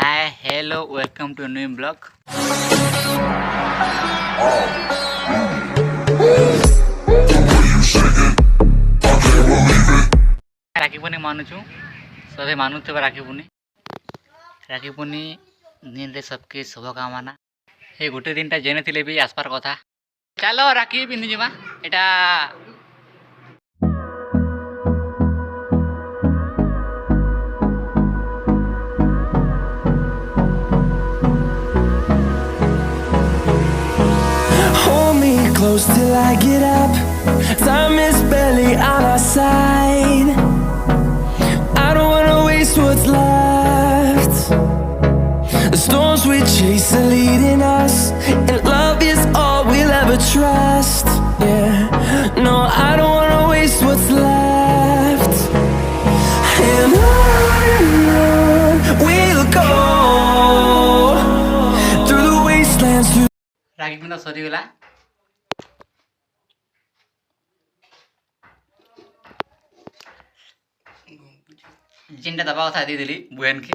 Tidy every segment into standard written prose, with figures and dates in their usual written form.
Hi, hello, welcome to a new blog. राखी पनि मानुछु सबै मानु थियो राखी पनि दिनले सबके शुभकामना ए गोटे दिनटा जेने थिले भी आसपार कथा चलो राखी पिंधि जिमा एटा Close till I get up. Time is barely on our side. I don't wanna waste what's left. The storms we chase are leading us, and love is all we'll ever trust. Yeah, no, I don't wanna waste what's left. And on we'll go through the wastelands. राखी पिंधा सरी गला जिंदा दबाव था दी दिली बुएन की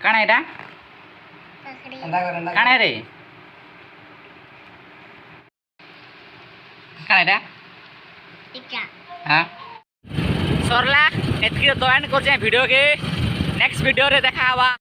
कण है कण है रे कण है हाँ सरला एतकी तो एंड कर वीडियो के नेक्स्ट वीडियो रे देखा हवा